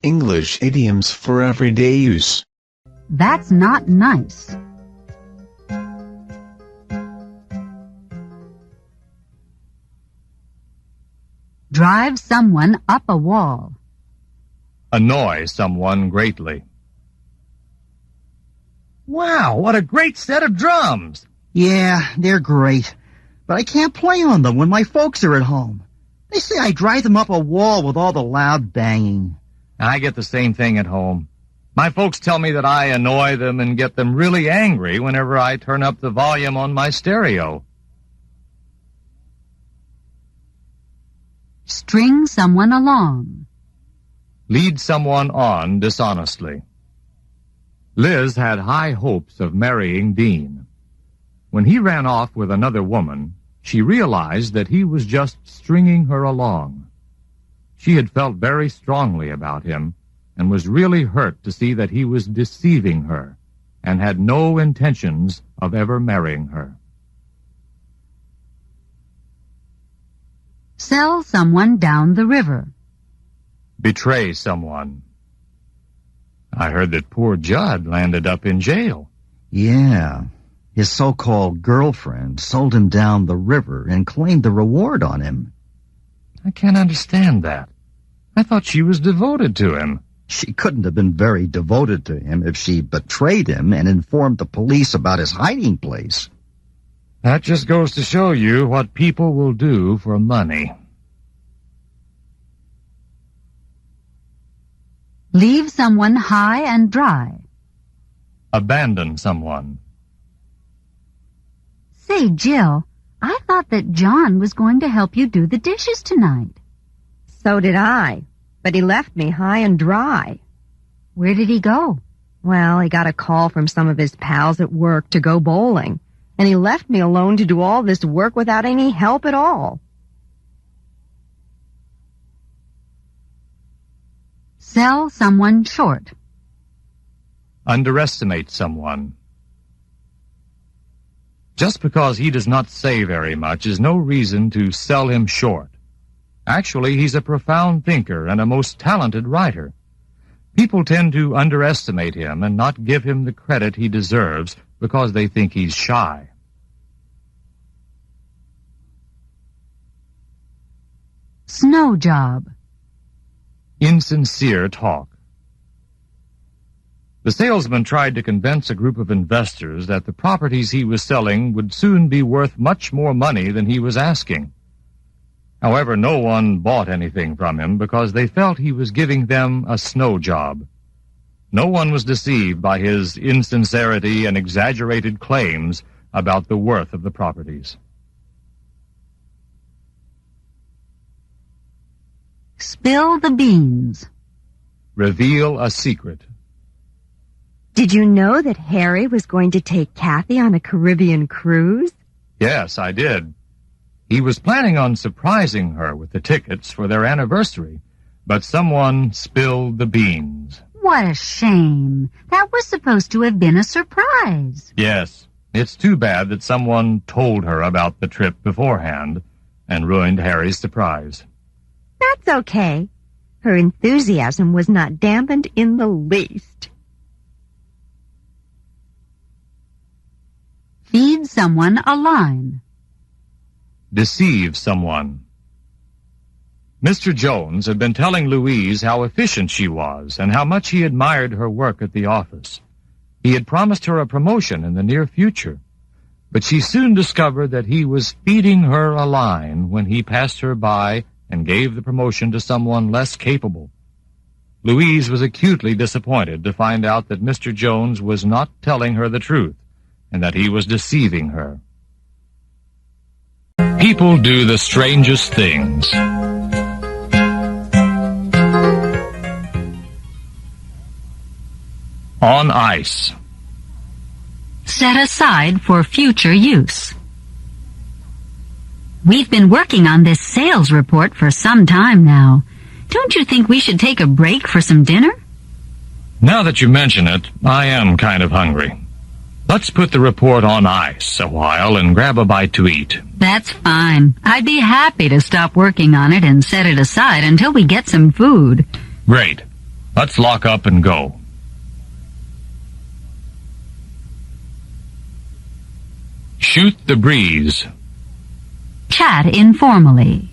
English idioms for everyday use. That's not nice. Drive someone up a wall. Annoy someone greatly. Wow, what a great set of drums! Yeah, they're great. But I can't play on them when my folks are at home. They say I drive them up a wall with all the loud banging. I get the same thing at home. My folks tell me that I annoy them and get them really angry whenever I turn up the volume on my stereo. String someone along. Lead someone on dishonestly. Liz had high hopes of marrying Dean. When he ran off with another woman, she realized that he was just stringing her along. She had felt very strongly about him and was really hurt to see that he was deceiving her and had no intentions of ever marrying her. Sell someone down the river. Betray someone. I heard that poor Judd landed up in jail. Yeah. His so-called girlfriend sold him down the river and claimed the reward on him. I can't understand that. I thought she was devoted to him. She couldn't have been very devoted to him if she betrayed him and informed the police about his hiding place. That just goes to show you what people will do for money. Leave someone high and dry. Abandon someone. Say, Jill, I thought that John was going to help you do the dishes tonight. So did I, but he left me high and dry. Where did he go? Well, he got a call from some of his pals at work to go bowling, and he left me alone to do all this work without any help at all. Sell someone short. Underestimate someone. Just because he does not say very much is no reason to sell him short. Actually, he's a profound thinker and a most talented writer. People tend to underestimate him and not give him the credit he deserves because they think he's shy. Snow job. Insincere talk. The salesman tried to convince a group of investors that the properties he was selling would soon be worth much more money than he was asking. However, no one bought anything from him because they felt he was giving them a snow job. No one was deceived by his insincerity and exaggerated claims about the worth of the properties. Spill the beans. Reveal a secret. Did you know that Harry was going to take Kathy on a Caribbean cruise? Yes, I did. He was planning on surprising her with the tickets for their anniversary, but someone spilled the beans. What a shame. That was supposed to have been a surprise. Yes, it's too bad that someone told her about the trip beforehand and ruined Harry's surprise. That's okay. Her enthusiasm was not dampened in the least. Feed someone a line. Deceive someone. Mr. Jones had been telling Louise how efficient she was and how much he admired her work at the office. He had promised her a promotion in the near future, but she soon discovered that he was feeding her a line when he passed her by and gave the promotion to someone less capable. Louise was acutely disappointed to find out that Mr. Jones was not telling her the truth and that he was deceiving her. People do the strangest things. On ice. Set aside for future use. We've been working on this sales report for some time now. Don't you think we should take a break for some dinner? Now that you mention it, I am kind of hungry. Let's put the report on ice a while and grab a bite to eat. That's fine. I'd be happy to stop working on it and set it aside until we get some food. Great. Let's lock up and go. Shoot the breeze. Chat informally.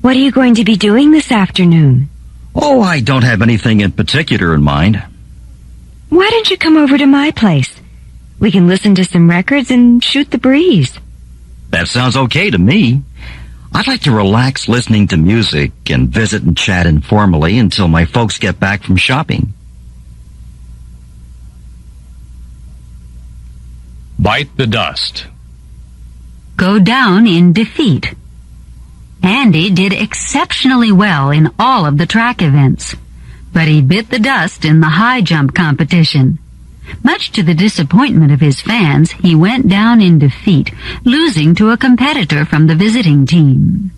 What are you going to be doing this afternoon? Oh, I don't have anything in particular in mind. Why don't you come over to my place? We can listen to some records and shoot the breeze. That sounds okay to me. I'd like to relax listening to music and visit and chat informally until my folks get back from shopping. Bite the dust. Go down in defeat. Andy did exceptionally well in all of the track events, but he bit the dust in the high jump competition. Much to the disappointment of his fans, he went down in defeat, losing to a competitor from the visiting team.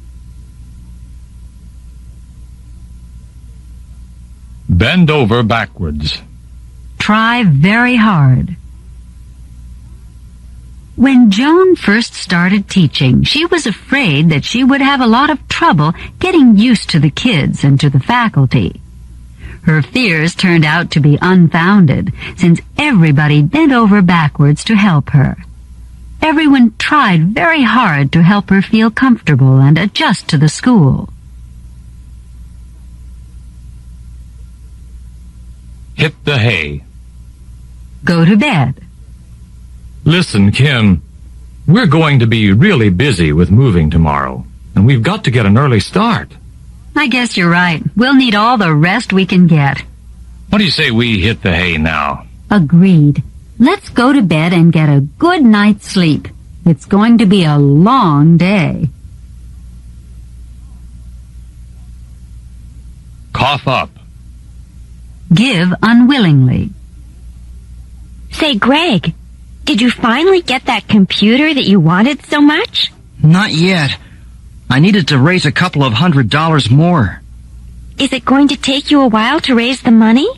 Bend over backwards. Try very hard. When Joan first started teaching, she was afraid that she would have a lot of trouble getting used to the kids and to the faculty. Her fears turned out to be unfounded, since everybody bent over backwards to help her. Everyone tried very hard to help her feel comfortable and adjust to the school. Hit the hay. Go to bed. Listen, Kim, we're going to be really busy with moving tomorrow, and we've got to get an early start. I guess you're right. We'll need all the rest we can get. What do you say we hit the hay now? Agreed. Let's go to bed and get a good night's sleep. It's going to be a long day. Cough up. Give unwillingly. Say, Greg, did you finally get that computer that you wanted so much? Not yet. I needed to raise a couple of $100 more. Is it going to take you a while to raise the money?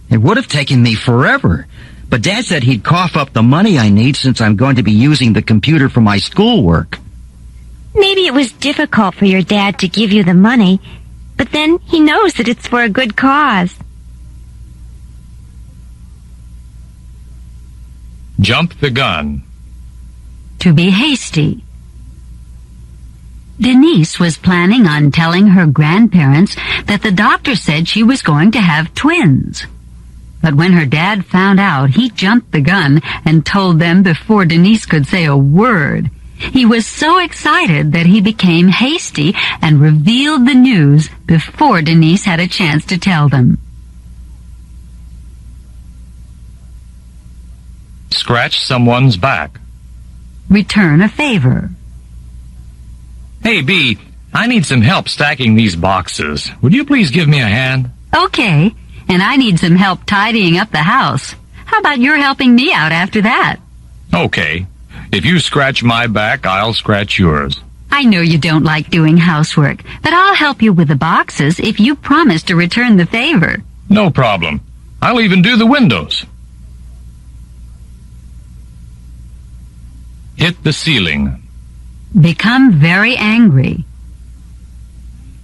It would have taken me forever, but Dad said he'd cough up the money I need since I'm going to be using the computer for my schoolwork. Maybe it was difficult for your dad to give you the money, but then he knows that it's for a good cause. Jump the gun. To be hasty. Denise was planning on telling her grandparents that the doctor said she was going to have twins. But when her dad found out, he jumped the gun and told them before Denise could say a word. He was so excited that he became hasty and revealed the news before Denise had a chance to tell them. Scratch someone's back. Return a favor. Hey, B, I need some help stacking these boxes. Would you please give me a hand? Okay, and I need some help tidying up the house. How about you're helping me out after that? Okay. If you scratch my back, I'll scratch yours. I know you don't like doing housework, but I'll help you with the boxes if you promise to return the favor. No problem. I'll even do the windows. Hit the ceiling. Become very angry.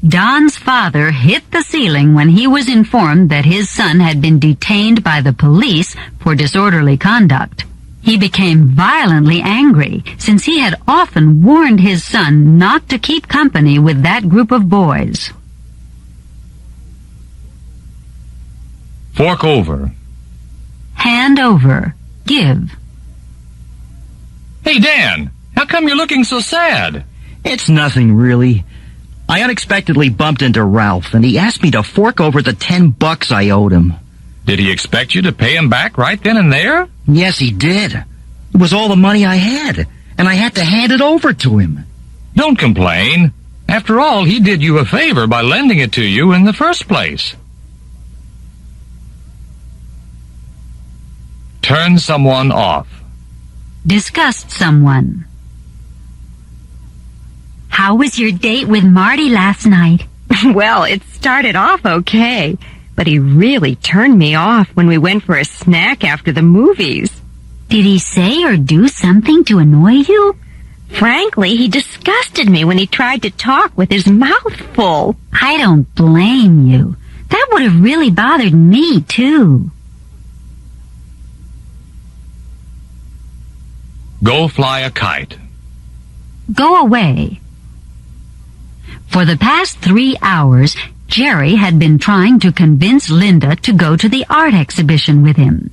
Don's father hit the ceiling when he was informed that his son had been detained by the police for disorderly conduct. He became violently angry, since he had often warned his son not to keep company with that group of boys. Fork over. Hand over. Give. Hey, Dan, how come you're looking so sad? It's nothing, really. I unexpectedly bumped into Ralph, and he asked me to fork over the $10 I owed him. Did he expect you to pay him back right then and there? Yes, he did. It was all the money I had, and I had to hand it over to him. Don't complain. After all, he did you a favor by lending it to you in the first place. Turn someone off. Disgust someone. How was your date with Marty last night? Well, it started off okay, but he really turned me off when we went for a snack after the movies. Did he say or do something to annoy you? Frankly, he disgusted me when he tried to talk with his mouth full. I don't blame you. That would have really bothered me, too. Go fly a kite. Go away. For the past 3 hours, Jerry had been trying to convince Linda to go to the art exhibition with him.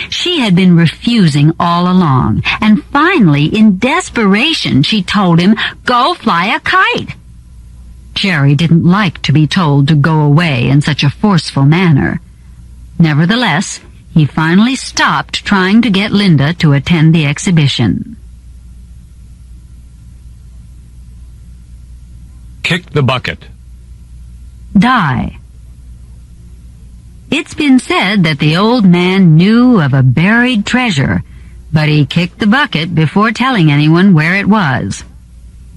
She had been refusing all along, and finally, in desperation, she told him, "Go fly a kite." Jerry didn't like to be told to go away in such a forceful manner. Nevertheless, he finally stopped trying to get Linda to attend the exhibition. Kick the bucket. Die. It's been said that the old man knew of a buried treasure, but he kicked the bucket before telling anyone where it was.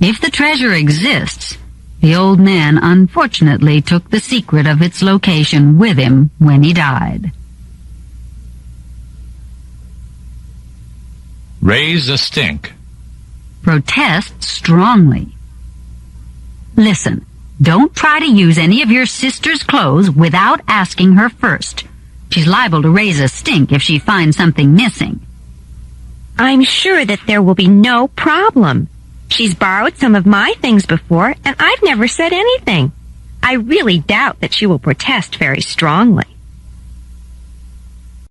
If the treasure exists, the old man unfortunately took the secret of its location with him when he died. Raise a stink. Protest strongly. Listen, don't try to use any of your sister's clothes without asking her first. She's liable to raise a stink if she finds something missing. I'm sure that there will be no problem. She's borrowed some of my things before, and I've never said anything. I really doubt that she will protest very strongly.